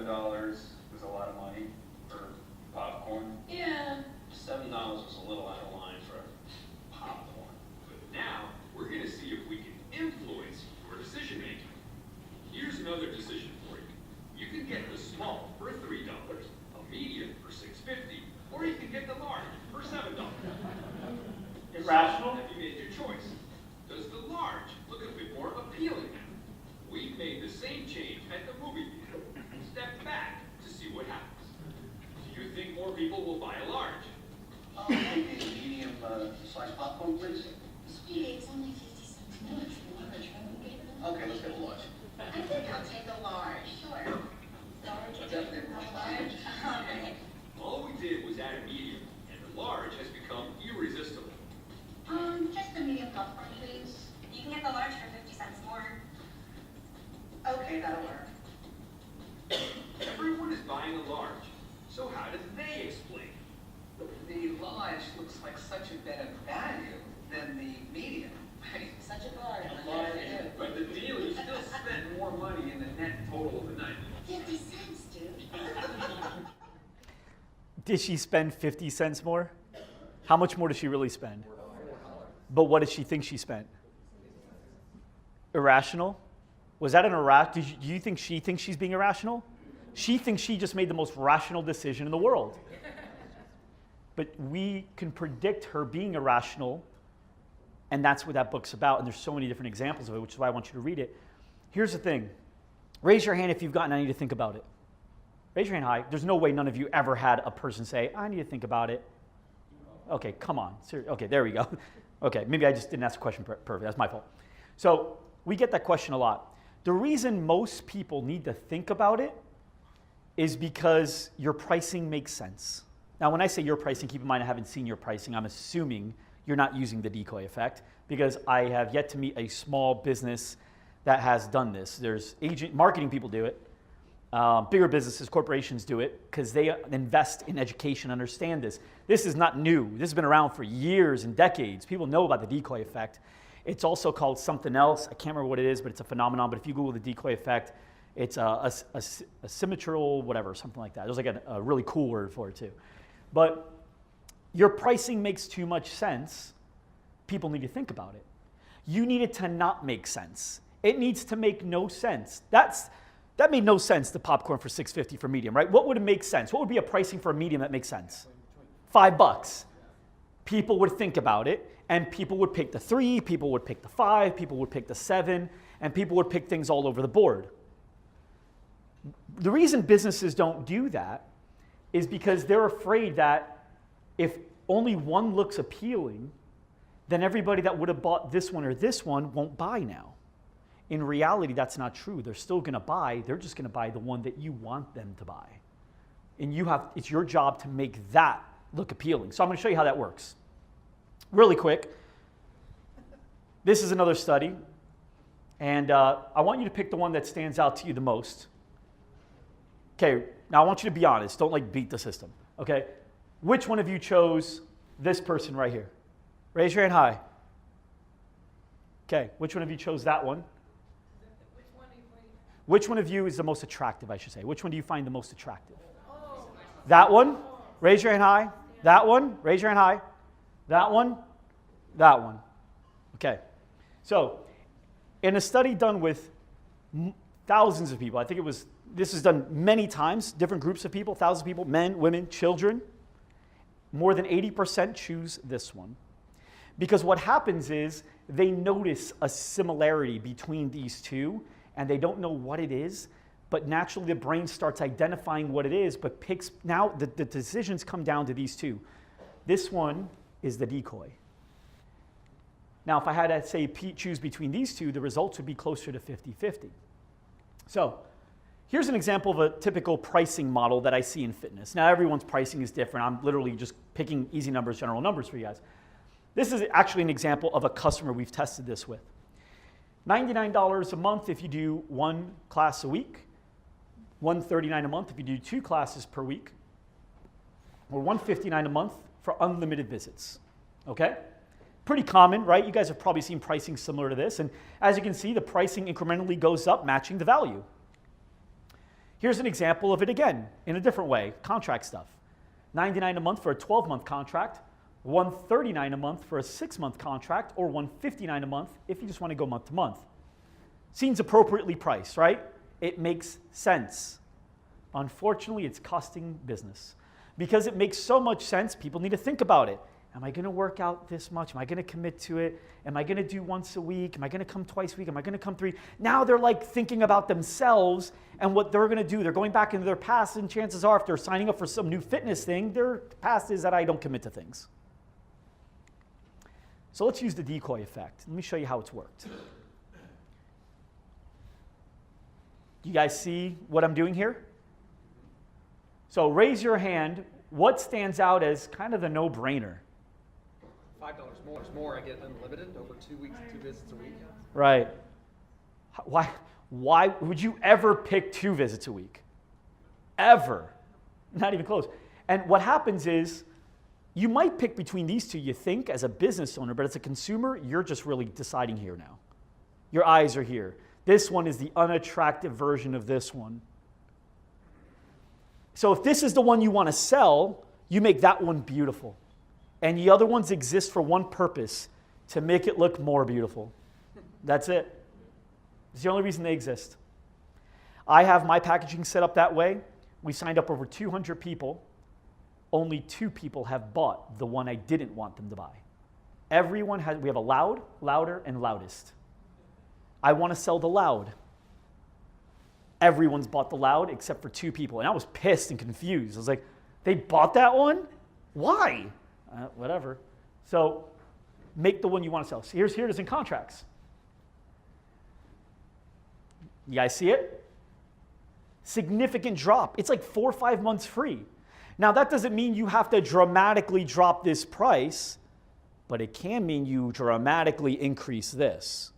was a lot of money for popcorn. Yeah, $7 was a little out of line for popcorn. But now, we're going to see if we can influence your decision making. Here's another decision for you. You can get the small for $3, a medium for $6.50, or you can get the large for $7. Irrational? Have you made your choice? Does the large look a bit more appealing now? We've made the same change at the movie theater. Step back to see what happens. Do you think more people will buy a large? Maybe a medium size popcorn, please. Sweetie, it's only 50 cents more for large. Okay, let's get a large. I think I'll take a large. Sure. Large? Definitely. Large? All right. All we did was add a medium, and the large has become irresistible. Just a medium popcorn, please. You can get the large for 50 cents more. Okay, that'll work. Everyone is buying a large. So how do they explain? The large looks like such a better value than the medium. Such a bargain. But the deal, you still spent more money in the net total of the night. 50 cents, dude. Did she spend 50 cents more? How much more does she really spend? But what does she think she spent? Irrational? Was that an irrational? Do you think she thinks she's being irrational? She thinks she just made the most rational decision in the world. But we can predict her being irrational, and that's what that book's about. And there's so many different examples of it, which is why I want you to read it. Here's the thing. Raise your hand if you've gotten any to think about it. Raise your hand high. There's no way none of you ever had a person say, I need to think about it. Okay, come on. Okay, there we go. Okay, maybe I just didn't ask the question perfect. That's my fault. So we get that question a lot. The reason most people need to think about it is because your pricing makes sense. Now, when I say your pricing, keep in mind I haven't seen your pricing. I'm assuming you're not using the decoy effect because I have yet to meet a small business that has done this. There's marketing people do it. Bigger businesses, corporations do it because they invest in education, understand this. This is not new. This has been around for years and decades. People know about the decoy effect. It's also called something else. I can't remember what it is, but it's a phenomenon. But if you Google the decoy effect, it's a symmetrical whatever, something like that. There's like a really cool word for it too. But your pricing makes too much sense. People need to think about it. You need it to not make sense. It needs to make no sense. That made no sense, the popcorn for $6.50 for medium, right? What would make sense? What would be a pricing for a medium that makes sense? $5. People would think about it, and people would pick the 3, people would pick the 5, people would pick the 7, and people would pick things all over the board. The reason businesses don't do that is because they're afraid that if only one looks appealing, then everybody that would have bought this one or this one won't buy now. In reality, that's not true. They're still going to buy. They're just going to buy the one that you want them to buy. And it's your job to make that look appealing. So I'm going to show you how that works. Really quick. This is another study. And I want you to pick the one that stands out to you the most. Okay, now I want you to be honest. Don't beat the system. Okay? Which one of you chose this person right here? Raise your hand high. Okay, which one of you chose that one? Which one of you is the most attractive, I should say? Which one do you find the most attractive? That one? Raise your hand high. That one? Raise your hand high. That one? That one. Okay. So, in a study done with thousands of people, this is done many times, different groups of people, thousands of people, men, women, children, more than 80% choose this one. Because what happens is they notice a similarity between these two, and they don't know what it is, but naturally the brain starts identifying what it is, but picks, now the decisions come down to these two. This one is the decoy. Now, if I had to say choose between these two, the results would be closer to 50-50. So here's an example of a typical pricing model that I see in fitness. Now, everyone's pricing is different. I'm literally just picking easy numbers, general numbers for you guys. This is actually an example of a customer we've tested this with. $99 a month if you do 1 class a week, $139 a month if you do 2 classes per week, or $159 a month for unlimited visits, okay? Pretty common, right? You guys have probably seen pricing similar to this, and as you can see, the pricing incrementally goes up, matching the value. Here's an example of it again, in a different way, contract stuff. $99 a month for a 12-month contract, $139 a month for a 6-month contract, or $159 a month if you just want to go month to month. Seems appropriately priced, right? It makes sense. Unfortunately, it's costing business. Because it makes so much sense, people need to think about it. Am I going to work out this much? Am I going to commit to it? Am I going to do once a week? Am I going to come twice a week? Am I going to come 3? Now they're like thinking about themselves and what they're going to do. They're going back into their past, and chances are if they're signing up for some new fitness thing, their past is that I don't commit to things. So let's use the decoy effect. Let me show you how it's worked. Do you guys see what I'm doing here? So raise your hand. What stands out as kind of the no-brainer? $5 more. I get unlimited over 2 weeks, 2 visits a week. Right. Why would you ever pick 2 visits a week? Ever. Not even close. And what happens is you might pick between these two, you think, as a business owner, but as a consumer, you're just really deciding here now. Your eyes are here. This one is the unattractive version of this one. So if this is the one you want to sell, you make that one beautiful. And the other ones exist for one purpose, to make it look more beautiful. That's it. It's the only reason they exist. I have my packaging set up that way. We signed up over 200 people. Only 2 people have bought the one I didn't want them to buy. Everyone has, we have a loud, louder, and loudest. I want to sell the loud. Everyone's bought the loud except for 2 people. And I was pissed and confused. I was like, they bought that one? Why? Whatever. So make the one you want to sell. So here it is in contracts. You guys see it? Significant drop. It's like 4 or 5 months free. Now that doesn't mean you have to dramatically drop this price, but it can mean you dramatically increase this.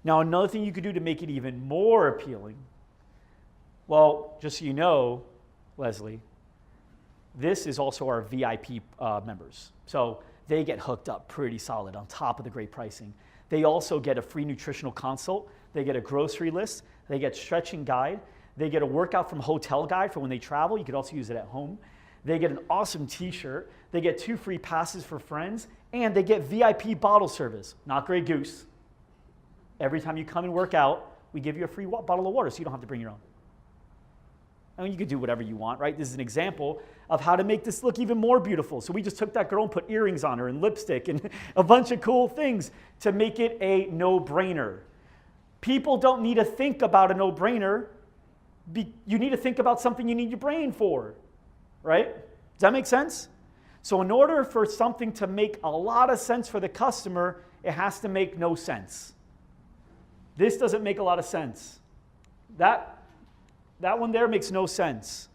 Now another thing you could do to make it even more appealing, well, just so you know, Leslie, this is also our VIP members. So they get hooked up pretty solid on top of the great pricing. They also get a free nutritional consult. They get a grocery list. They get stretching guide. They get a workout from hotel guide for when they travel. You could also use it at home. They get an awesome t-shirt. They get 2 free passes for friends. And they get VIP bottle service. Not Grey Goose. Every time you come and work out, we give you a free bottle of water so you don't have to bring your own. I mean, you could do whatever you want, right? This is an example of how to make this look even more beautiful. So we just took that girl and put earrings on her and lipstick and a bunch of cool things to make it a no-brainer. People don't need to think about a no-brainer. You need to think about something you need your brain for, right? Does that make sense? So in order for something to make a lot of sense for the customer, it has to make no sense. This doesn't make a lot of sense. That one there makes no sense.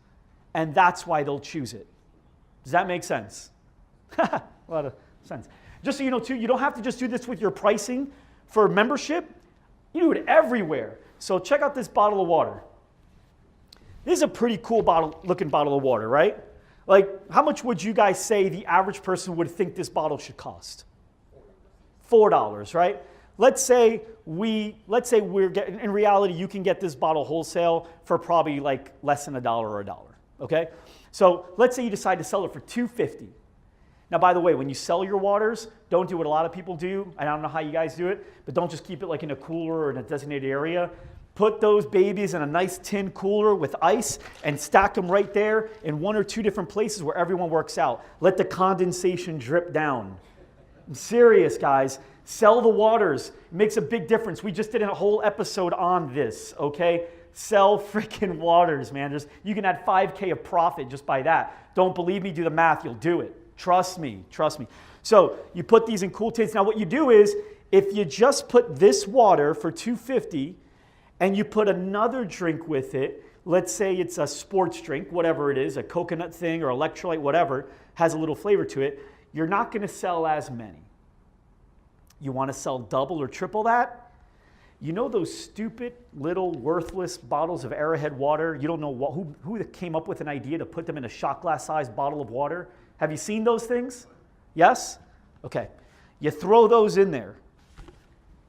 And that's why they'll choose it. Does that make sense? A lot of sense. Just so you know, too, you don't have to just do this with your pricing for membership. You do it everywhere. So check out this bottle of water. This is a pretty cool looking bottle of water, right? Like, how much would you guys say the average person would think this bottle should cost? $4, right? Let's say we're getting, in reality, you can get this bottle wholesale for probably like less than $1 or $1, okay? So let's say you decide to sell it for $2.50. Now, by the way, when you sell your waters, don't do what a lot of people do. I don't know how you guys do it, but don't just keep it like in a cooler or in a designated area. Put those babies in a nice tin cooler with ice and stack them right there in 1 or 2 different places where everyone works out. Let the condensation drip down. I'm serious, guys. Sell the waters. It makes a big difference. We just did a whole episode on this, okay? Sell freaking waters, man. You can add 5K of profit just by that. Don't believe me? Do the math. You'll do it. Trust me. Trust me. So you put these in cool tins. Now what you do is, if you just put this water for $2.50 and you put another drink with it, let's say it's a sports drink, whatever it is, a coconut thing or electrolyte, whatever, has a little flavor to it, you're not going to sell as many. You want to sell double or triple that? You know those stupid little worthless bottles of Arrowhead water? You don't know who came up with an idea to put them in a shot glass sized bottle of water? Have you seen those things? Yes? Okay. You throw those in there.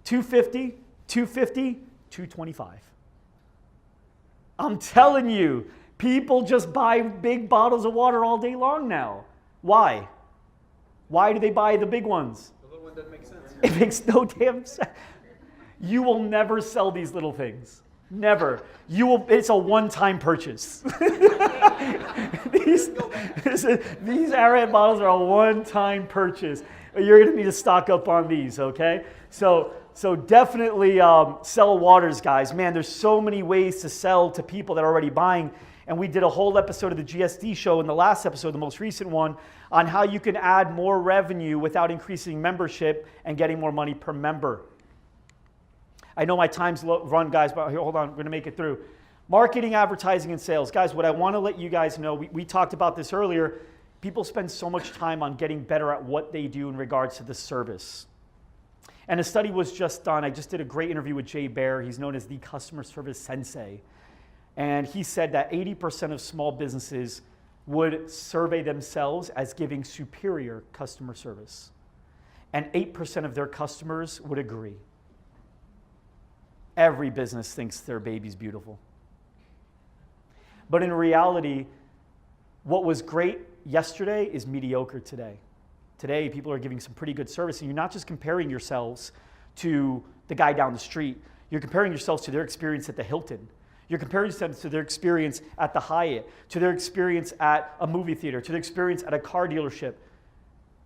$2.50, $2.50, $2.25. I'm telling you, people just buy big bottles of water all day long now. Why? Why do they buy the big ones? The little one doesn't make sense. It makes no damn sense. You will never sell these little things. Never. You will. It's a one-time purchase. These Arrowhead bottles are a one-time purchase. You're going to need to stock up on these, okay? So definitely sell waters, guys. Man, there's so many ways to sell to people that are already buying. And we did a whole episode of the GSD show in the last episode, the most recent one, on how you can add more revenue without increasing membership and getting more money per member. I know my time's run, guys, but here, hold on, we're going to make it through. Marketing, advertising, and sales. Guys, what I want to let you guys know, we talked about this earlier, people spend so much time on getting better at what they do in regards to the service. And a study was just done. I just did a great interview with Jay Baer. He's known as the customer service sensei. And he said that 80% of small businesses would survey themselves as giving superior customer service. And 8% of their customers would agree. Every business thinks their baby's beautiful. But in reality, what was great yesterday is mediocre today. Today, people are giving some pretty good service, and you're not just comparing yourselves to the guy down the street. You're comparing yourselves to their experience at the Hilton. You're comparing yourselves to their experience at the Hyatt, to their experience at a movie theater, to their experience at a car dealership.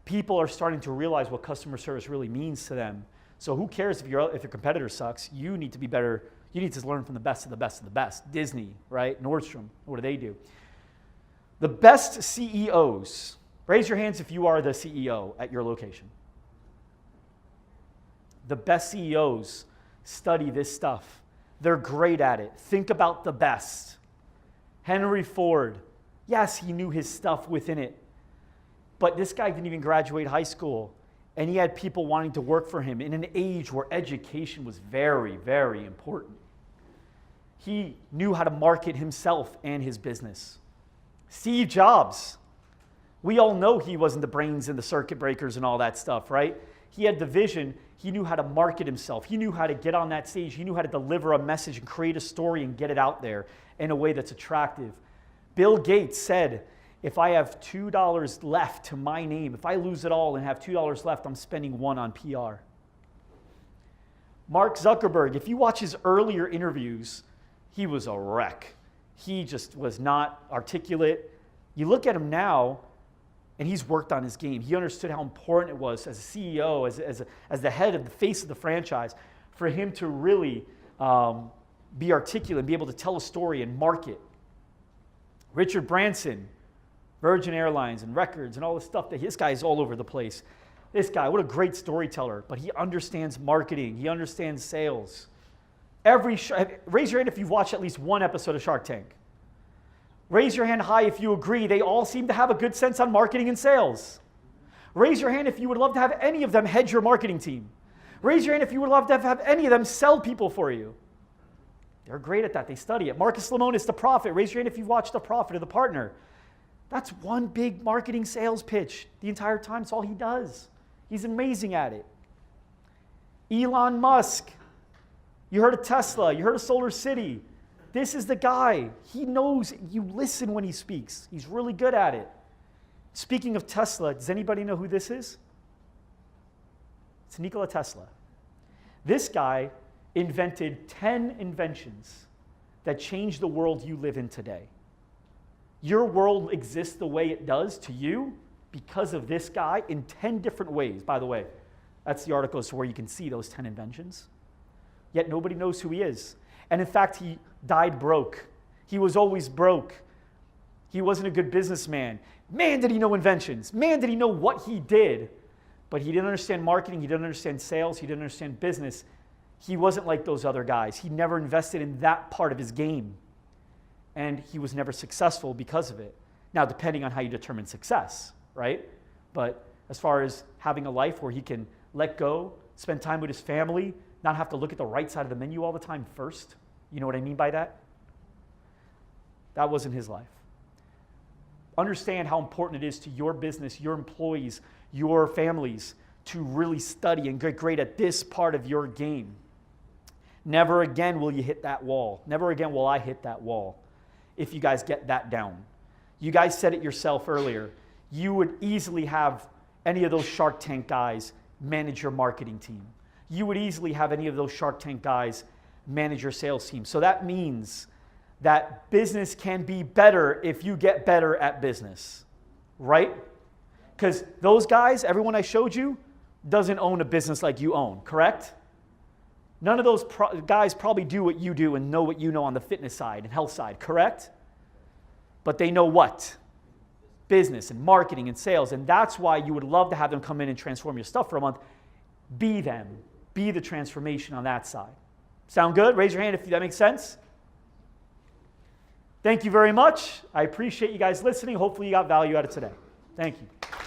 People are starting to realize what customer service really means to them. So who cares if your competitor sucks? You need to be better. You need to learn from the best of the best of the best. Disney, right? Nordstrom, what do they do? The best CEOs, raise your hands if you are the CEO at your location. The best CEOs study this stuff. They're great at it. Think about the best. Henry Ford, yes, he knew his stuff within it, but this guy didn't even graduate high school. And he had people wanting to work for him in an age where education was very, very important. He knew how to market himself and his business. Steve Jobs, we all know he wasn't the brains and the circuit breakers and all that stuff, right? He had the vision. He knew how to market himself. He knew how to get on that stage. He knew how to deliver a message and create a story and get it out there in a way that's attractive. Bill Gates said, if I have $2 left to my name, if I lose it all and have $2 left, I'm spending $1 on PR. Mark Zuckerberg, if you watch his earlier interviews, he was a wreck. He just was not articulate. You look at him now, and he's worked on his game. He understood how important it was as a CEO, as the head of the face of the franchise, for him to really be articulate and be able to tell a story and market. Richard Branson, Virgin Airlines and records and all this stuff, that this guy is all over the place. This guy, what a great storyteller, but he understands marketing. He understands sales. Raise your hand if you've watched at least one episode of Shark Tank. Raise your hand high if you agree they all seem to have a good sense on marketing and sales. Raise your hand if you would love to have any of them head your marketing team. Raise your hand if you would love to have any of them sell people for you. They're great at that. They study it. Marcus Lemonis, The Prophet. Raise your hand if you've watched The Prophet or The Partner. That's one big marketing sales pitch the entire time. It's all he does. He's amazing at it. Elon Musk. You heard of Tesla. You heard of Solar City. This is the guy. He knows. You listen when he speaks. He's really good at it. Speaking of Tesla, does anybody know who this is? It's Nikola Tesla. This guy invented 10 inventions that changed the world you live in today. Your world exists the way it does to you because of this guy in 10 different ways. By the way, that's the article as to where you can see those 10 inventions. Yet nobody knows who he is. And in fact, he died broke. He was always broke. He wasn't a good businessman. Man, did he know inventions. Man, did he know what he did. But he didn't understand marketing. He didn't understand sales. He didn't understand business. He wasn't like those other guys. He never invested in that part of his game. And he was never successful because of it. Now, depending on how you determine success, right? But as far as having a life where he can let go, spend time with his family, not have to look at the right side of the menu all the time first, you know what I mean by that? That wasn't his life. Understand how important it is to your business, your employees, your families to really study and get great at this part of your game. Never again will you hit that wall. Never again will I hit that wall if you guys get that down. You guys said it yourself earlier. You would easily have any of those Shark Tank guys manage your marketing team. You would easily have any of those Shark Tank guys manage your sales team. So that means that business can be better if you get better at business, right? Because those guys, everyone I showed you, doesn't own a business like you own, correct? None of those guys probably do what you do and know what you know on the fitness side and health side, correct? But they know what? Business and marketing and sales. And that's why you would love to have them come in and transform your stuff for a month. Be them. Be the transformation on that side. Sound good? Raise your hand if that makes sense. Thank you very much. I appreciate you guys listening. Hopefully you got value out of today. Thank you.